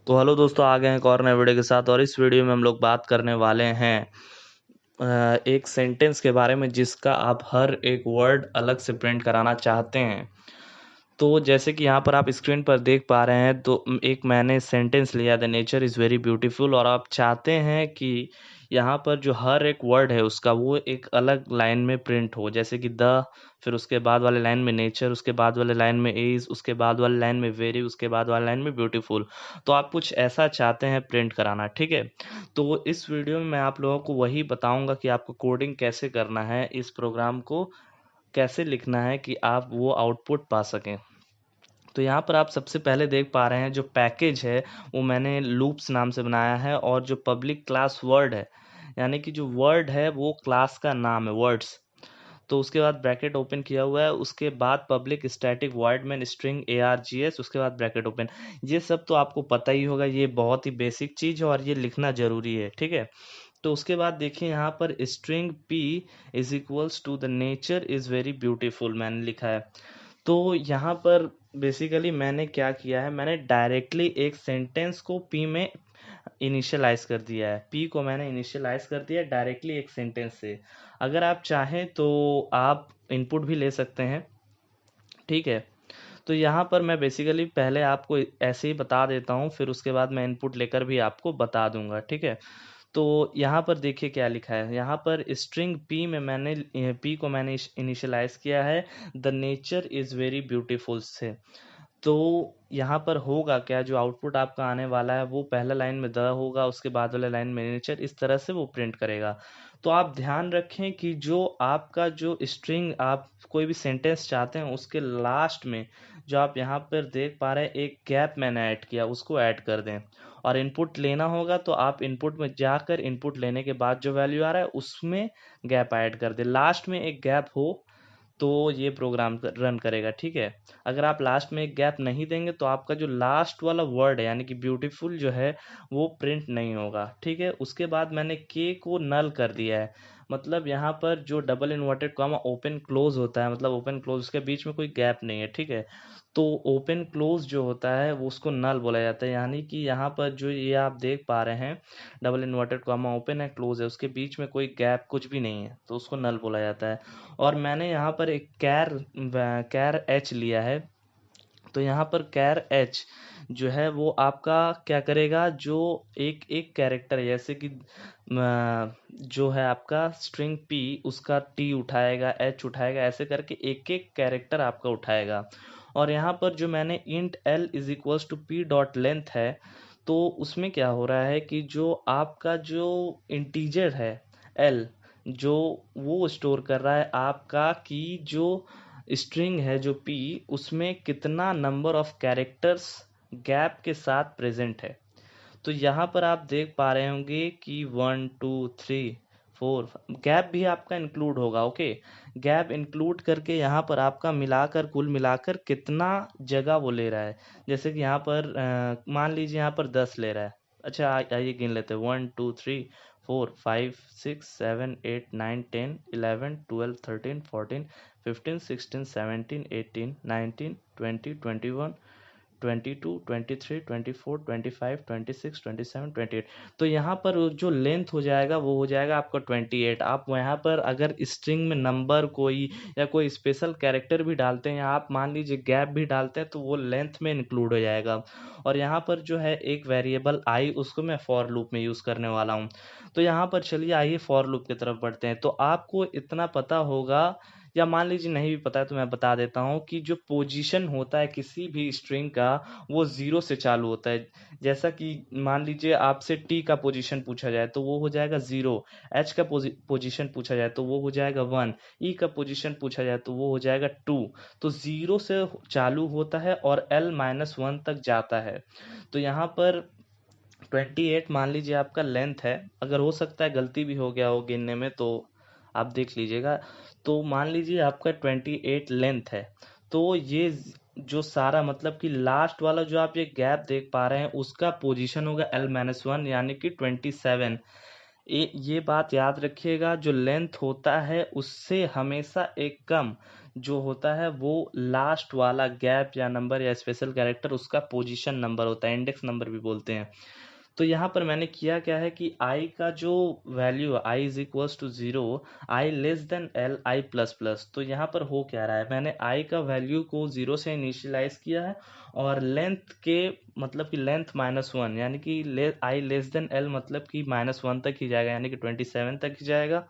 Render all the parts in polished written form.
तो हेलो दोस्तों, आ गए हैं एक और नए वीडियो के साथ। और इस वीडियो में हम लोग बात करने वाले हैं एक सेंटेंस के बारे में जिसका आप हर एक वर्ड अलग से प्रिंट कराना चाहते हैं। तो जैसे कि यहाँ पर आप स्क्रीन पर देख पा रहे हैं, तो एक मैंने सेंटेंस लिया, the nature is very beautiful, और आप चाहते हैं कि यहाँ पर जो हर एक वर्ड है उसका वो एक अलग लाइन में प्रिंट हो, जैसे कि द, फिर उसके बाद वाले लाइन में नेचर, उसके बाद वाले लाइन में इज़, उसके बाद वाले लाइन में वेरी, उसके बाद वाले लाइन में ब्यूटीफुल। तो आप कुछ ऐसा चाहते हैं प्रिंट कराना, ठीक है। तो इस वीडियो में मैं आप लोगों को वही बताऊंगा कि आपको कोडिंग कैसे करना है, इस प्रोग्राम को कैसे लिखना है कि आप वो आउटपुट पा सकें। तो यहाँ पर आप सबसे पहले देख पा रहे हैं जो पैकेज है वो मैंने लूप्स नाम से बनाया है, और जो पब्लिक क्लास वर्ड है, यानी कि जो वर्ड है वो क्लास का नाम है, वर्ड्स। तो उसके बाद ब्रैकेट ओपन किया हुआ है, उसके बाद public static void main string args, उसके बाद ब्रैकेट ओपन। ये सब तो आपको पता ही होगा, ये बहुत ही बेसिक चीज़ है और ये लिखना ज़रूरी है, ठीक है। तो उसके बाद देखिए यहाँ पर string p is equals to the nature is very beautiful मैंने लिखा है। तो यहाँ पर बेसिकली मैंने क्या किया है, मैंने डायरेक्टली एक सेंटेंस को पी में इनिशियलाइज कर दिया है। पी को मैंने इनिशियलाइज कर दिया डायरेक्टली एक सेंटेंस से। अगर आप चाहें तो आप इनपुट भी ले सकते हैं, ठीक है। तो यहाँ पर मैं बेसिकली पहले आपको ऐसे ही बता देता हूँ, फिर उसके बाद मैं इनपुट लेकर भी आपको बता दूंगा, ठीक है। तो यहाँ पर देखिए क्या लिखा है, यहाँ पर स्ट्रिंग पी में मैंने पी को मैंने इनिशियलाइज किया है the nature is very beautiful से। तो यहाँ पर होगा क्या, जो आउटपुट आपका आने वाला है वो पहला लाइन में द होगा, उसके बाद वाले लाइन में नेचर, इस तरह से वो प्रिंट करेगा। तो आप ध्यान रखें कि जो आपका जो स्ट्रिंग आप कोई भी सेंटेंस चाहते हैं उसके लास्ट में जो आप यहाँ पर देख पा रहे हैं एक गैप मैंने ऐड किया, उसको ऐड कर दें। और इनपुट लेना होगा तो आप इनपुट में जाकर इनपुट लेने के बाद जो वैल्यू आ रहा है उसमें गैप ऐड कर दें, लास्ट में एक गैप हो तो ये प्रोग्राम रन करेगा, ठीक है। अगर आप लास्ट में एक गैप नहीं देंगे तो आपका जो लास्ट वाला वर्ड है यानी कि ब्यूटीफुल जो है वो प्रिंट नहीं होगा, ठीक है। उसके बाद मैंने के को नल कर दिया है, मतलब यहाँ पर जो double inverted comma open close होता है, मतलब ओपन क्लोज उसके बीच में कोई गैप नहीं है, ठीक है। तो ओपन क्लोज जो होता है वो उसको नल बोला जाता है, यानी कि यहाँ पर जो ये आप देख पा रहे हैं डबल इन्वर्टेड कॉमा ओपन है, क्लोज है, उसके बीच में कोई गैप कुछ भी नहीं है, तो उसको नल बोला जाता है। और मैंने यहाँ पर एक कैर कैर एच लिया है। तो यहाँ पर कैर एच जो है वो आपका क्या करेगा, जो एक एक कैरेक्टर जैसे कि जो है आपका स्ट्रिंग पी उसका टी उठाएगा, एच उठाएगा, ऐसे करके एक एक कैरेक्टर आपका उठाएगा। और यहाँ पर जो मैंने int L is equals to P dot length है, तो उसमें क्या हो रहा है कि जो आपका जो इंटीजर है एल, जो वो स्टोर कर रहा है आपका कि जो स्ट्रिंग है जो पी, उसमें कितना नंबर ऑफ कैरेक्टर्स गैप के साथ प्रेजेंट है। तो यहाँ पर आप देख पा रहे होंगे कि 1 2 3 4 गैप भी आपका इंक्लूड होगा, ओके। गैप इंक्लूड करके यहाँ पर आपका मिलाकर कुल मिलाकर कितना जगह वो ले रहा है, जैसे कि यहाँ पर मान लीजिए यहाँ पर 10 ले रहा है। अच्छा आइए गिन लेते हैं, 1 2 3 4 5 6 7 8 9 10 11 12 13 14 15 16 17 18 19 20 21 22 23 24 25 26 27 28। तो यहाँ पर जो लेंथ हो जाएगा वो हो जाएगा आपका 28। आप यहाँ पर अगर स्ट्रिंग में नंबर कोई या कोई स्पेशल कैरेक्टर भी डालते हैं या आप मान लीजिए गैप भी डालते हैं तो वो लेंथ में इंक्लूड हो जाएगा। और यहाँ पर जो है एक वेरिएबल आई, उसको मैं फॉर लूप में यूज़ करने वाला हूँ। तो यहाँ पर चलिए आइए फॉर लूप की तरफ बढ़ते हैं। तो आपको इतना पता होगा, या मान लीजिए नहीं भी पता है तो मैं बता देता हूँ कि जो पोजीशन होता है किसी भी स्ट्रिंग का वो ज़ीरो से चालू होता है। जैसा कि मान लीजिए आपसे टी का पोजीशन पूछा जाए तो वो हो जाएगा 0, एच का पोजीशन पूछा जाए तो वो हो जाएगा 1, ई का पोजीशन पूछा जाए तो वो हो जाएगा 2। तो 0 से चालू होता है और L-1 तक जाता है। तो यहाँ पर 28 मान लीजिए आपका लेंथ है, अगर हो सकता है गलती भी हो गया हो गिनने में तो आप देख लीजिएगा। तो मान लीजिए आपका 28 लेंथ है, तो ये जो सारा मतलब कि लास्ट वाला जो आप ये गैप देख पा रहे हैं उसका पोजीशन होगा L-1 यानी कि 27। ये बात याद रखिएगा, जो लेंथ होता है उससे हमेशा एक कम जो होता है वो लास्ट वाला गैप या नंबर या स्पेशल कैरेक्टर उसका पोजीशन नंबर होता है, इंडेक्स नंबर भी बोलते हैं। तो यहाँ पर मैंने किया क्या है कि आई का जो वैल्यू है, i is equals to 0, i less than l, i plus plus. तो यहाँ पर हो क्या रहा है, मैंने आई का वैल्यू को 0 से इनिशियलाइज किया है और लेंथ के मतलब कि लेंथ -1 यानी कि आई लेस देन एल मतलब कि -1 तक ही जाएगा, यानी कि 27 तक ही जाएगा।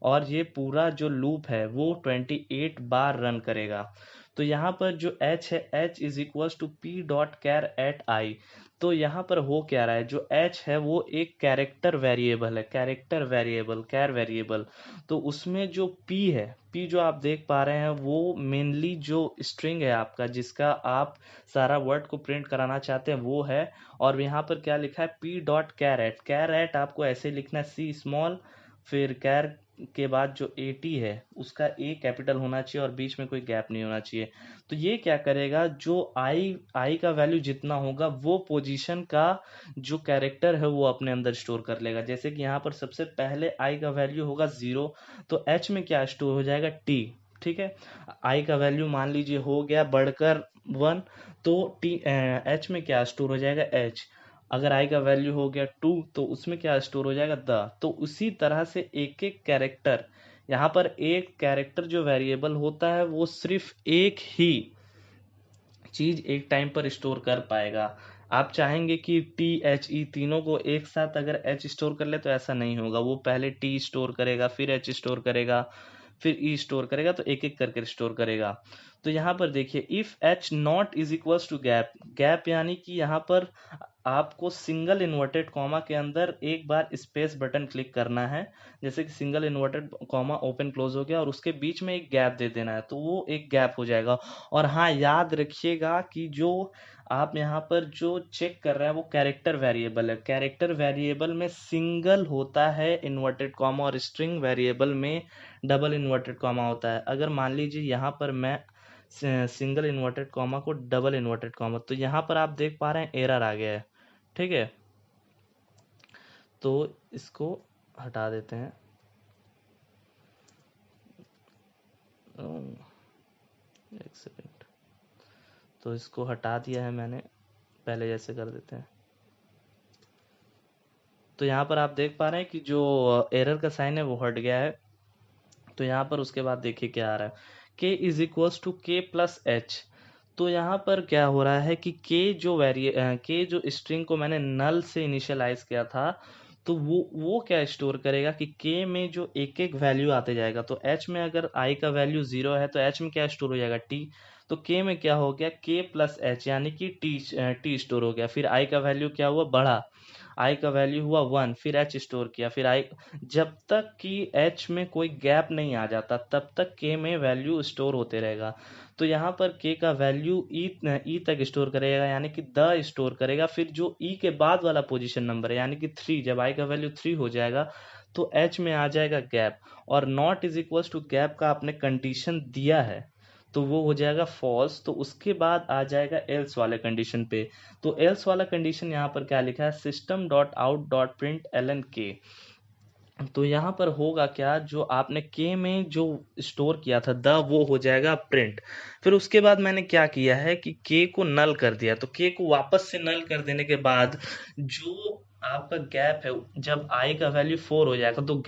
और ये पूरा जो लूप है वो 28 बार रन करेगा। तो यहाँ पर जो h है, h is equals to P dot char at i. तो यहाँ पर हो क्या रहा है, जो h है वो एक कैरेक्टर वेरिएबल है, कैरेक्टर वेरिएबल, कैर वेरिएबल। तो उसमें जो p है, p जो आप देख पा रहे हैं वो मेनली जो स्ट्रिंग है आपका, जिसका आप सारा वर्ड को प्रिंट कराना चाहते हैं वो है। और यहाँ पर क्या लिखा है, p डॉट कैर एट आपको ऐसे लिखना है, c स्मॉल, फिर कैर के बाद जो AT है उसका A कैपिटल होना चाहिए और बीच में कोई गैप नहीं होना चाहिए। तो ये क्या करेगा, जो आई का वैल्यू जितना होगा वो पोजीशन का जो कैरेक्टर है वो अपने अंदर स्टोर कर लेगा। जैसे कि यहाँ पर सबसे पहले आई का वैल्यू होगा 0, तो H में क्या स्टोर हो जाएगा, T। ठीक है, आई का वैल्यू मान लीजिए हो गया बढ़कर 1, तो H में क्या स्टोर हो जाएगा, H। अगर आई का वैल्यू हो गया 2 तो उसमें क्या स्टोर हो जाएगा, द। तो उसी तरह से एक एक कैरेक्टर, यहाँ पर एक कैरेक्टर जो वेरिएबल होता है वो सिर्फ एक ही चीज एक टाइम पर स्टोर कर पाएगा। आप चाहेंगे कि टी एच ई तीनों को एक साथ अगर एच स्टोर कर ले तो ऐसा नहीं होगा, वो पहले टी स्टोर करेगा, फिर एच स्टोर करेगा, फिर ई स्टोर करेगा, तो एक एक करके स्टोर करेगा। तो यहाँ पर देखिए, if H not is equals to gap, gap यानी कि यहाँ पर आपको सिंगल इन्वर्टेड कॉमा के अंदर एक बार स्पेस बटन क्लिक करना है। जैसे कि single inverted comma open close हो गया और उसके बीच में एक गैप दे देना है, तो वो एक गैप हो जाएगा। और हाँ, याद रखिएगा कि जो आप यहाँ पर जो चेक कर रहे हैं वो कैरेक्टर वेरिएबल है, कैरेक्टर वेरिएबल में सिंगल होता है इन्वर्टेड कॉमा और स्ट्रिंग वेरिएबल में डबल इन्वर्टेड कॉमा होता है। अगर मान लीजिए यहाँ पर मैं सिंगल इन्वर्टेड कॉमा को डबल इन्वर्टेड कॉमा, तो यहाँ पर आप देख पा रहे हैं एरर आ गया है। ठीक है, तो इसको हटा देते हैं। एक सेकेंड, तो इसको हटा दिया है मैंने, पहले जैसे कर देते हैं। तो यहाँ पर आप देख पा रहे हैं कि जो एरर का साइन है वो हट गया है। तो यहाँ पर उसके बाद देखिए क्या आ रहा है, k इज इक्वल्स टू के प्लस एच। तो यहाँ पर क्या हो रहा है कि k जो स्ट्रिंग को मैंने नल से इनिशियलाइज किया था, तो वो क्या स्टोर करेगा कि k में जो एक एक वैल्यू आते जाएगा। तो h में अगर i का वैल्यू 0 है तो h में क्या स्टोर हो जाएगा, t। तो k में क्या हो गया, k प्लस एच यानी कि t स्टोर हो गया। फिर i का वैल्यू क्या हुआ, बढ़ा, i का वैल्यू हुआ 1, फिर h स्टोर किया, फिर i, जब तक कि h में कोई गैप नहीं आ जाता तब तक k में वैल्यू स्टोर होते रहेगा। तो यहाँ पर k का वैल्यू ई तक स्टोर करेगा, यानी कि द स्टोर करेगा। फिर जो ई के बाद वाला पोजीशन नंबर है यानी कि 3, जब i का वैल्यू 3 हो जाएगा तो h में आ जाएगा गैप। और not is equals to gap का आपने कंडीशन दिया है तो वो हो जाएगा फॉल्स। तो उसके बाद आ जाएगा एल्स वाले कंडीशन पे। तो एल्स वाला कंडीशन यहाँ पर क्या लिखा है, system dot out dot print L N के। तो यहाँ पर होगा क्या, जो आपने के में जो स्टोर किया था द, वो हो जाएगा प्रिंट। फिर उसके बाद मैंने क्या किया है कि के को नल कर दिया। तो के को वापस से नल कर देने के बाद जो आपका गैप है, जब आई का वैल्यू 4 हो जाएगा तो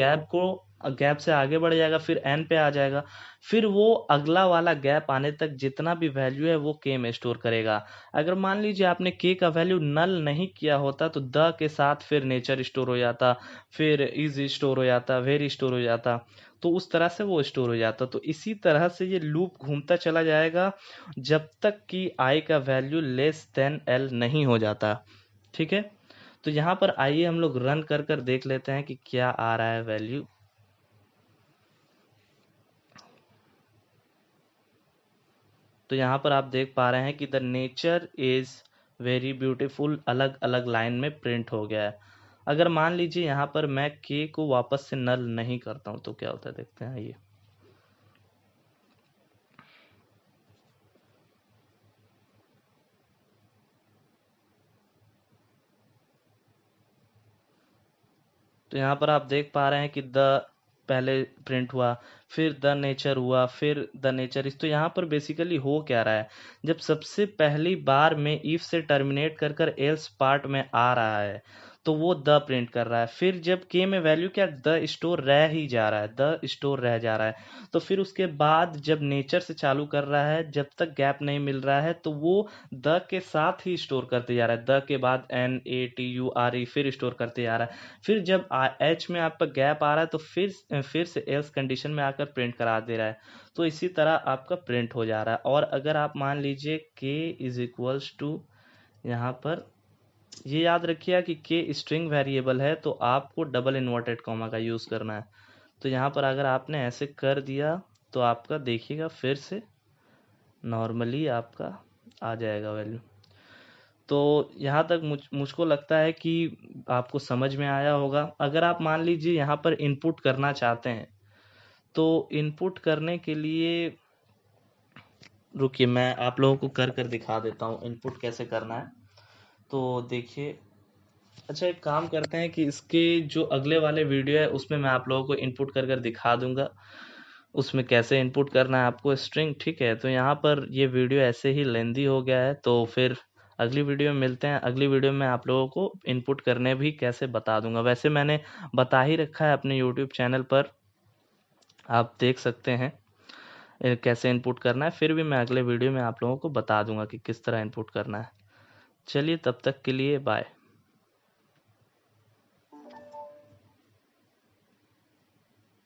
गैप से आगे बढ़ जाएगा, फिर एन पे आ जाएगा। फिर वो अगला वाला गैप आने तक जितना भी वैल्यू है वो के में स्टोर करेगा। अगर मान लीजिए आपने के का वैल्यू नल नहीं किया होता तो द के साथ फिर नेचर स्टोर हो जाता, फिर इज स्टोर हो जाता, वेरी स्टोर हो जाता। तो उस तरह से वो स्टोर हो जाता। तो इसी तरह से ये लूप घूमता चला जाएगा जब तक कि आई का वैल्यू लेस देन एल नहीं हो जाता। ठीक है, तो यहाँ पर आइए हम लोग रन कर कर देख लेते हैं कि क्या आ रहा है वैल्यू। तो यहाँ पर आप देख पा रहे हैं कि the nature is very beautiful अलग अलग लाइन में प्रिंट हो गया है। अगर मान लीजिए यहाँ पर मैं के को वापस से नल नहीं करता हूँ तो क्या होता है, देखते हैं ये। तो यहाँ पर आप देख पा रहे हैं कि द पहले प्रिंट हुआ, फिर द नेचर हुआ, फिर द नेचर इस। तो यहाँ पर बेसिकली हो क्या रहा है, जब सबसे पहली बार में इफ से टर्मिनेट कर कर एल्स पार्ट में आ रहा है तो वो द प्रिंट कर रहा है। फिर जब के में वैल्यू क्या, द स्टोर रह ही जा रहा है, द स्टोर रह जा रहा है। तो फिर उसके बाद जब नेचर से चालू कर रहा है, जब तक गैप नहीं मिल रहा है तो वो द के साथ ही स्टोर करते जा रहा है, द के बाद N A T U R E फिर स्टोर करते जा रहा है। फिर जब एच में आपका गैप आ रहा है तो फिर से एल्स कंडीशन में आकर प्रिंट करा दे रहा है। तो इसी तरह आपका प्रिंट हो जा रहा है। और अगर आप मान लीजिए के इज इक्वल्स टू, यहाँ पर ये याद रखिए कि के स्ट्रिंग वेरिएबल है तो आपको डबल इन्वर्टेड कॉमा का यूज़ करना है। तो यहाँ पर अगर आपने ऐसे कर दिया तो आपका देखिएगा फिर से नॉर्मली आपका आ जाएगा वैल्यू। तो यहाँ तक मुझको लगता है कि आपको समझ में आया होगा। अगर आप मान लीजिए यहाँ पर इनपुट करना चाहते हैं तो इनपुट करने के लिए रुकिए मैं आप लोगों को कर कर दिखा देता हूँ इनपुट कैसे करना है। तो देखिए, अच्छा एक काम करते हैं कि इसके जो अगले वाले वीडियो है उसमें मैं आप लोगों को इनपुट कर कर दिखा दूंगा, उसमें कैसे इनपुट करना है आपको स्ट्रिंग। ठीक है, तो यहाँ पर ये वीडियो ऐसे ही लेंदी हो गया है, तो फिर अगली वीडियो में मिलते हैं। अगली वीडियो में आप लोगों को इनपुट करने भी कैसे बता दूंगा। वैसे मैंने बता ही रखा है अपने यूट्यूब चैनल पर, आप देख सकते हैं कैसे इनपुट करना है। फिर भी मैं अगले वीडियो में आप लोगों को बता दूंगा कि किस तरह इनपुट करना है। चलिए तब तक के लिए बाय।